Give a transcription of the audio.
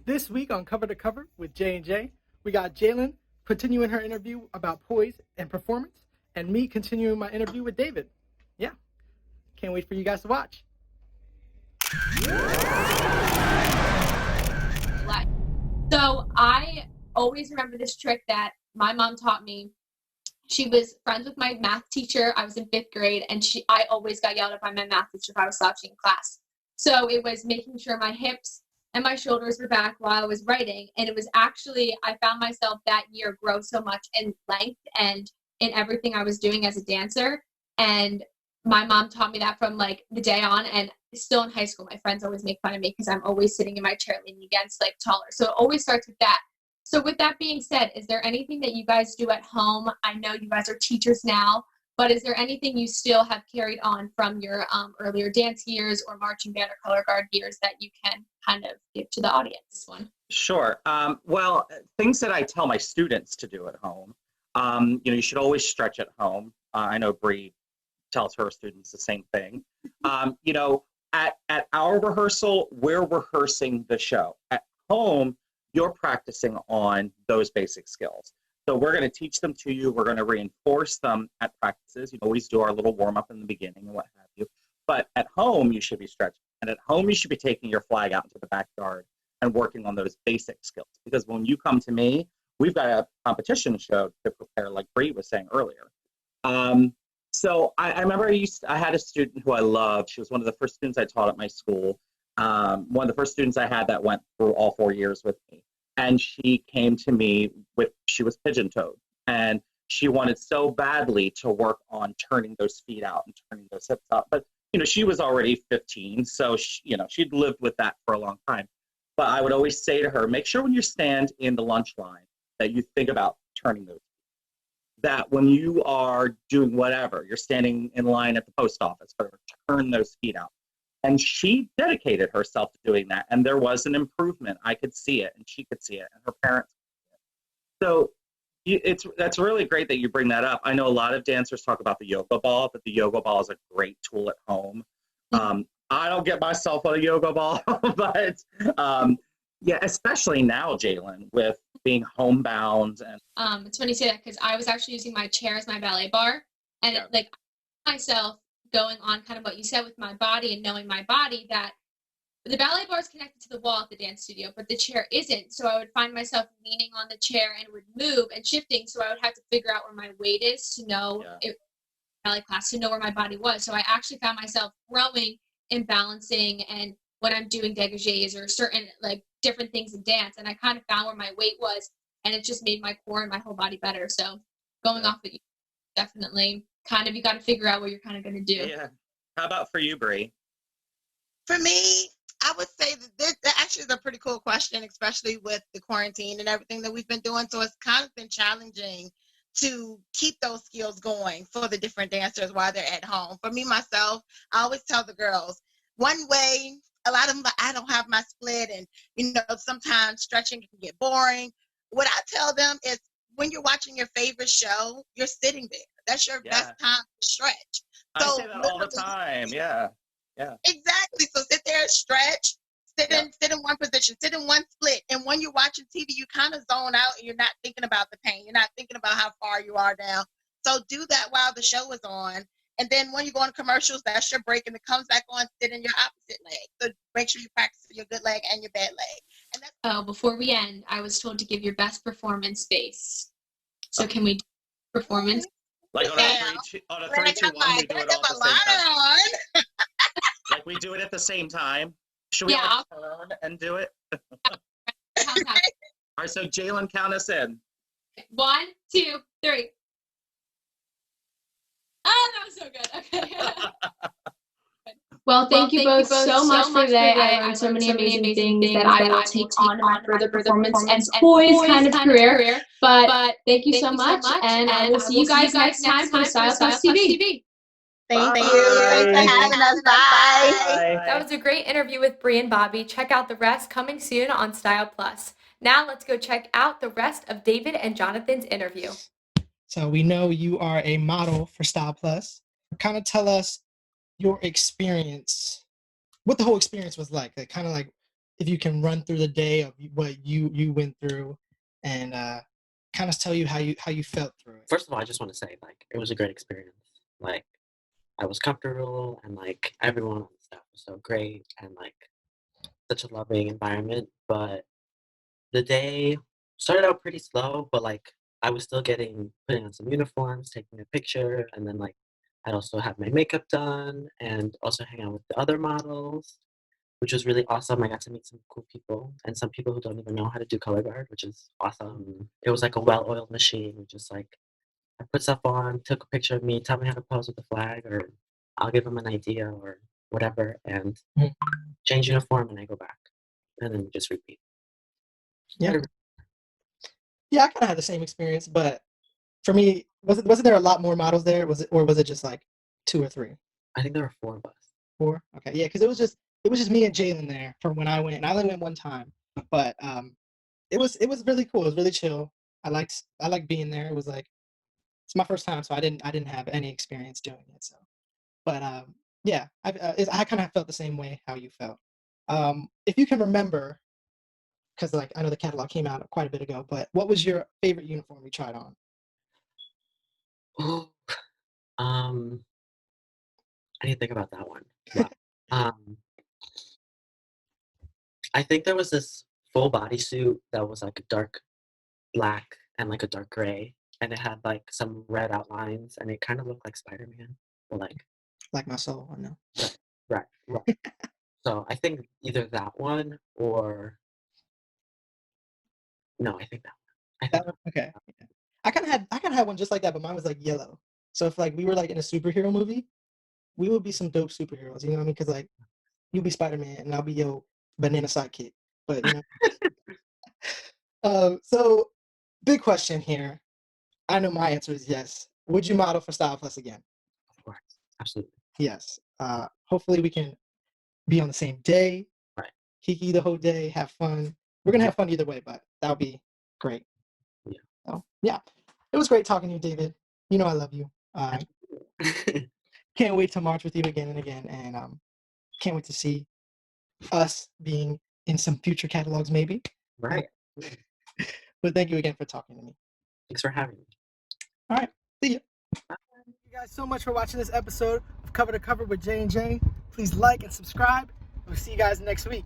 This week on Cover to Cover with J&J, we got Jaylen continuing her interview about poise and performance, and me continuing my interview with David. Yeah, can't wait for you guys to watch. So I always remember this trick that my mom taught me. She was friends with my math teacher. I was in 5th grade, and I always got yelled at by my math teacher if I was slouching in class. So it was making sure my hips and my shoulders were back while I was writing. And it was actually, I found myself that year grow so much in length and in everything I was doing as a dancer. And my mom taught me that from like the day on. And still in high school, my friends always make fun of me because I'm always sitting in my chair leaning against like taller. So it always starts with that. So with that being said, is there anything that you guys do at home? I know you guys are teachers now, but is there anything you still have carried on from your earlier dance years or marching band or color guard years that you can kind of give to the audience? Sure. Well, things that I tell my students to do at home, you should always stretch at home. I know Bre tells her students the same thing. At our rehearsal, we're rehearsing the show. At home, you're practicing on those basic skills. So we're going to teach them to you. We're going to reinforce them at practices. You always do our little warm-up in the beginning and what have you. But at home, you should be stretching. And at home, you should be taking your flag out into the backyard and working on those basic skills. Because when you come to me, we've got a competition show to prepare, like Bre was saying earlier. So I remember I had a student who I loved. She was one of the first students I taught at my school. One of the first students I had that went through all 4 years with me. And she came to me she was pigeon-toed. And she wanted so badly to work on turning those feet out and turning those hips up. But, she was already 15. So, she'd lived with that for a long time. But I would always say to her, make sure when you stand in the lunch line that you think about turning those feet. That when you are doing whatever, you're standing in line at the post office, whatever, turn those feet out. And she dedicated herself to doing that. And there was an improvement. I could see it, and she could see it, and her parents could see it. So that's really great that you bring that up. I know a lot of dancers talk about the yoga ball, but the yoga ball is a great tool at home. I don't get myself on a yoga ball, but yeah, especially now, Jaylen, with being homebound. And it's funny you say that because I was actually using my chair as my ballet bar. And myself going on kind of what you said with my body and knowing my body, that the ballet bar is connected to the wall at the dance studio, but the chair isn't. So I would find myself leaning on the chair and would move and shifting. So I would have to figure out where my weight is to know ballet class, to know where my body was. So I actually found myself growing and balancing, and when I'm doing dégagés or certain like different things in dance, and I kind of found where my weight was, and it just made my core and my whole body better. So going off it, definitely kind of, you got to figure out what you're kind of going to do. Yeah. How about for you, Bre? For me, I would say that this actually is a pretty cool question, especially with the quarantine and everything that we've been doing. So it's kind of been challenging to keep those skills going for the different dancers while they're at home. For me, myself, I always tell the girls, one way, a lot of them, I don't have my split, and, sometimes stretching can get boring. What I tell them is, when you're watching your favorite show, you're sitting there. That's your best time to stretch. So I say that all the time. Yeah. Exactly. So sit there, stretch, sit in one position, sit in one split. And when you're watching TV, you kind of zone out and you're not thinking about the pain. You're not thinking about how far you are down. So do that while the show is on. And then when you go on commercials, that's your break, and it comes back on, sit in your opposite leg. So make sure you practice your good leg and your bad leg. And that's before we end, I was told to give your best performance face. So can we do performance? Like on a 3, 2, 1, we do it all at the same time. Like we do it at the same time. Should we all turn and do it? All right, so Jaylen, count us in. 1, 2, 3. Oh, that was so good. Okay. Well, thank you both so much for today. I learned so many amazing things that I will take on my further performance and poise kind of career. But thank you so much, and I will see you guys next time for Style Plus TV. Thank you. Thanks for having us. Bye. That was a great interview with Bre and Bobbey. Check out the rest coming soon on Style Plus. Now let's go check out the rest of David and Jonathan's interview. So we know you are a model for Style Plus. Kind of tell us your experience, what the whole experience was like kind of like if you can run through the day of what you went through, and kind of tell you how you felt through it. First of all, I just want to say, like, it was a great experience. Like, I was comfortable, and like everyone on the staff was so great, and like such a loving environment. But the day started out pretty slow, but like I was still putting on some uniforms, taking a picture, and then like I'd also have my makeup done and also hang out with the other models, which was really awesome. I got to meet some cool people and some people who don't even know how to do color guard, which is awesome. It was like a well-oiled machine, just like I put stuff on, took a picture of me, tell me how to pose with the flag, or I'll give them an idea or whatever, and change uniform, and I go back, and then we just repeat. Yeah. Yeah, I kind of had the same experience, but for me, wasn't there a lot more models there? Was it just like 2 or 3? I think there were 4 of us. 4? Okay, yeah, because it was just me and Jaylen there for when I went, and I only went one time, but it was really cool. It was really chill. I liked being there. It was like it's my first time, so I didn't have any experience doing it. So, but yeah, I kind of felt the same way how you felt. If you can remember, because like I know the catalog came out quite a bit ago, but what was your favorite uniform you tried on? Oh, I didn't think about that one. Wow. I think there was this full bodysuit that was like a dark black and like a dark gray, and it had like some red outlines, and it kind of looked like Spider-Man, but Like my soul, I know. right. So I think either that one or no, I think that one. That one? Okay. Yeah. I kind of had one just like that, but mine was like yellow. So if like we were like in a superhero movie, we would be some dope superheroes. You know what I mean? Because like you'll be Spider-Man and I'll be your banana sidekick. But you know. So big question here. I know my answer is yes. Would you model for Style Plus again? Of course, absolutely. Yes. Hopefully we can be on the same day. Right. Kiki the whole day, have fun. We're gonna have fun either way, but that'll be great. Yeah. So yeah. It was great talking to you, David. You know I love you. Can't wait to march with you again and again, and can't wait to see us being in some future catalogs maybe. Right. But thank you again for talking to me. Thanks for having me. All right. See you. Thank you guys so much for watching this episode of Cover to Cover with J&J. Please like and subscribe. We'll see you guys next week.